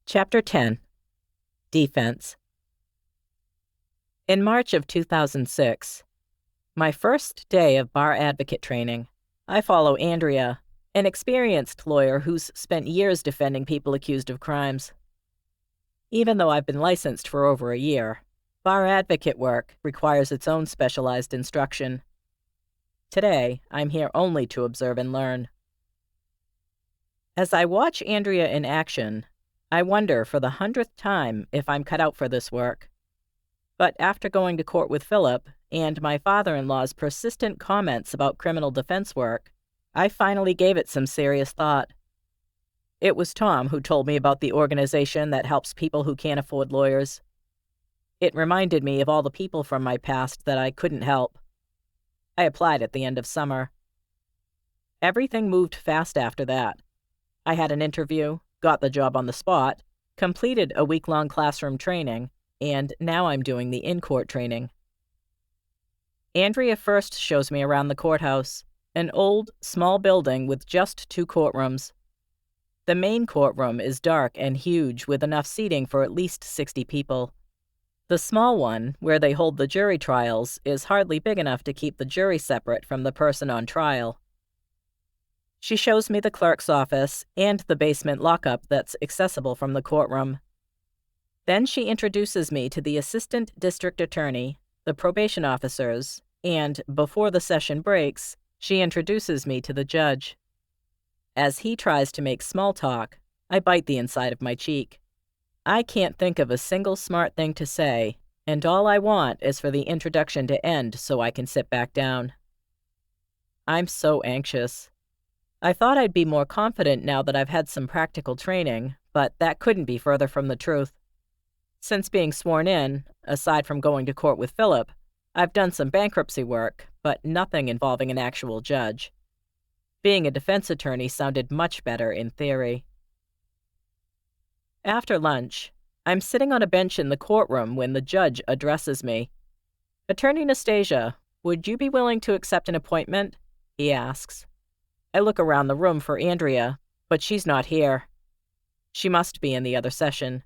Chapter 10. Defense. In March of 2006, my first day of bar advocate training, I follow Andrea, an experienced lawyer who's spent years defending people accused of crimes. Even though I've been licensed for over a year, bar advocate work requires its own specialized instruction. Today, I'm here only to observe and learn. As I watch Andrea in action, I wonder for the 100th time if I'm cut out for this work. But after going to court with Philip and my father-in-law's persistent comments about criminal defense work, I finally gave it some serious thought. It was Tom who told me about the organization that helps people who can't afford lawyers. It reminded me of all the people from my past that I couldn't help. I applied at the end of summer. Everything moved fast after that. I had an interview, got the job on the spot, completed a week-long classroom training, and now I'm doing the in-court training. Andrea first shows me around the courthouse, an old, small building with just 2 courtrooms. The main courtroom is dark and huge with enough seating for at least 60 people. The small one, where they hold the jury trials, is hardly big enough to keep the jury separate from the person on trial. She shows me the clerk's office and the basement lockup that's accessible from the courtroom. Then she introduces me to the assistant district attorney, the probation officers, and, before the session breaks, she introduces me to the judge. As he tries to make small talk, I bite the inside of my cheek. I can't think of a single smart thing to say, and all I want is for the introduction to end so I can sit back down. I'm so anxious. I thought I'd be more confident now that I've had some practical training, but that couldn't be further from the truth. Since being sworn in, aside from going to court with Philip, I've done some bankruptcy work, but nothing involving an actual judge. Being a defense attorney sounded much better in theory. After lunch, I'm sitting on a bench in the courtroom when the judge addresses me. "Attorney Nastasia, would you be willing to accept an appointment?" he asks. I look around the room for Andrea, but she's not here. She must be in the other session.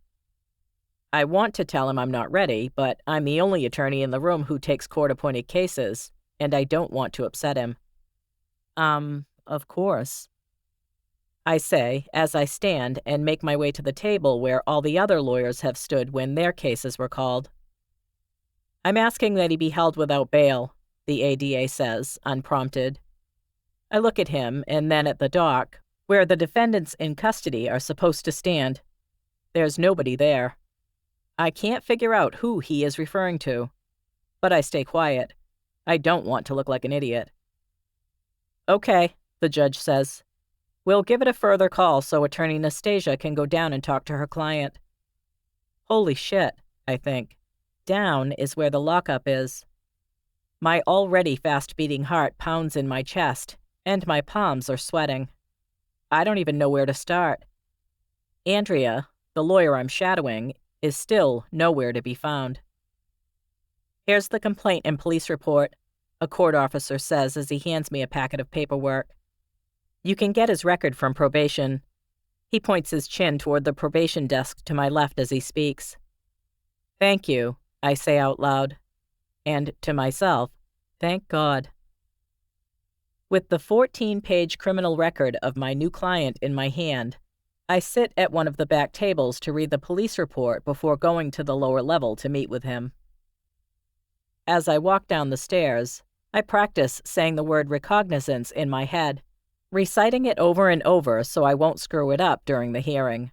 I want to tell him I'm not ready, but I'm the only attorney in the room who takes court-appointed cases, and I don't want to upset him. Of course," I say as I stand and make my way to the table where all the other lawyers have stood when their cases were called. "I'm asking that he be held without bail," the ADA says, unprompted. I look at him and then at the dock, where the defendants in custody are supposed to stand. There's nobody there. I can't figure out who he is referring to, but I stay quiet. I don't want to look like an idiot. "Okay," the judge says. "We'll give it a further call so Attorney Nastasia can go down and talk to her client." Holy shit, I think. Down is where the lockup is. My already fast-beating heart pounds in my chest, and my palms are sweating. I don't even know where to start. Andrea, the lawyer I'm shadowing, is still nowhere to be found. "Here's the complaint and police report," a court officer says as he hands me a packet of paperwork. "You can get his record from probation." He points his chin toward the probation desk to my left as he speaks. "Thank you," I say out loud. And to myself, thank God. With the 14-page criminal record of my new client in my hand, I sit at one of the back tables to read the police report before going to the lower level to meet with him. As I walk down the stairs, I practice saying the word recognizance in my head, reciting it over and over so I won't screw it up during the hearing.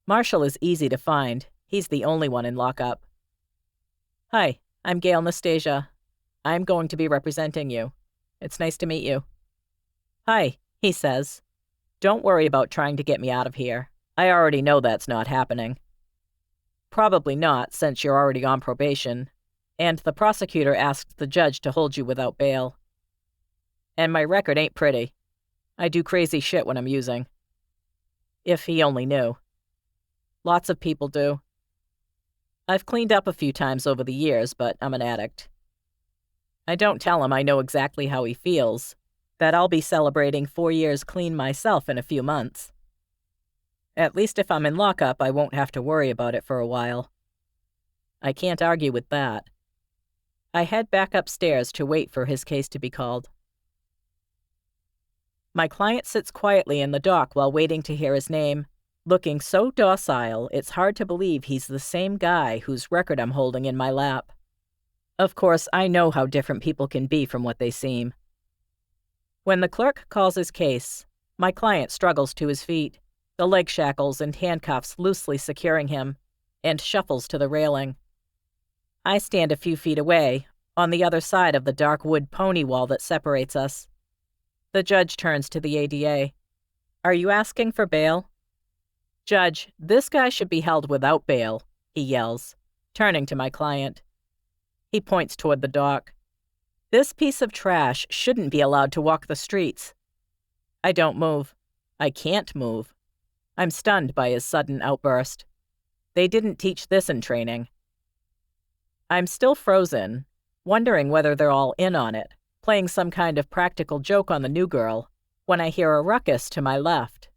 Marshall is easy to find. He's the only one in lockup. "Hi, I'm Gail Nastasia. I'm going to be representing you. It's nice to meet you." "Hi," he says. "Don't worry about trying to get me out of here. I already know that's not happening." "Probably not, since you're already on probation, and the prosecutor asked the judge to hold you without bail. And my record ain't pretty. I do crazy shit when I'm using." If he only knew. Lots of people do. I've cleaned up a few times over the years, but I'm an addict. I don't tell him I know exactly how he feels, that I'll be celebrating 4 years clean myself in a few months. At least if I'm in lockup, I won't have to worry about it for a while. I can't argue with that. I head back upstairs to wait for his case to be called. My client sits quietly in the dock while waiting to hear his name, looking so docile it's hard to believe he's the same guy whose record I'm holding in my lap. Of course, I know how different people can be from what they seem. When the clerk calls his case, my client struggles to his feet, the leg shackles and handcuffs loosely securing him, and shuffles to the railing. I stand a few feet away, on the other side of the dark wood pony wall that separates us. The judge turns to the ADA. "Are you asking for bail?" "Judge, this guy should be held without bail," he yells, turning to my client. He points toward the dock. "This piece of trash shouldn't be allowed to walk the streets." I don't move. I can't move. I'm stunned by his sudden outburst. They didn't teach this in training. I'm still frozen, wondering whether they're all in on it, playing some kind of practical joke on the new girl, when I hear a ruckus to my left.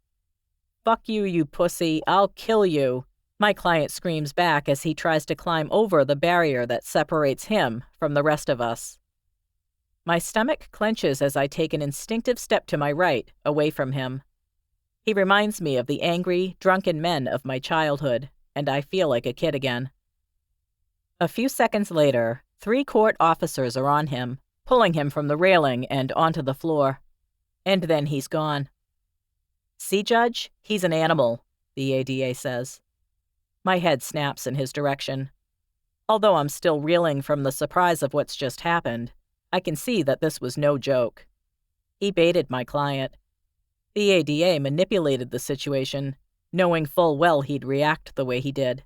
"Fuck you, you pussy, I'll kill you," my client screams back as he tries to climb over the barrier that separates him from the rest of us. My stomach clenches as I take an instinctive step to my right, away from him. He reminds me of the angry, drunken men of my childhood, and I feel like a kid again. A few seconds later, 3 court officers are on him, pulling him from the railing and onto the floor. And then he's gone. "See, Judge? He's an animal," the ADA says. My head snaps in his direction. Although I'm still reeling from the surprise of what's just happened, I can see that this was no joke. He baited my client. The ADA manipulated the situation, knowing full well he'd react the way he did.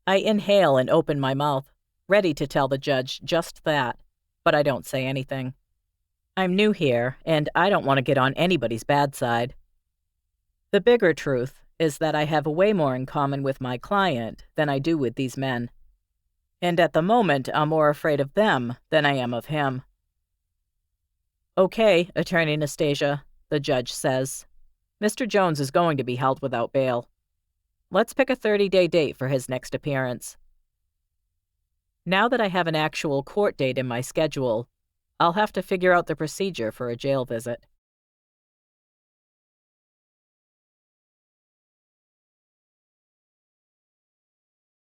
I inhale and open my mouth, ready to tell the judge just that, but I don't say anything. I'm new here, and I don't want to get on anybody's bad side. The bigger truth is that I have way more in common with my client than I do with these men. And at the moment, I'm more afraid of them than I am of him. "Okay, Attorney Nastasia," the judge says. "Mr. Jones is going to be held without bail. Let's pick a 30-day date for his next appearance." Now that I have an actual court date in my schedule, I'll have to figure out the procedure for a jail visit.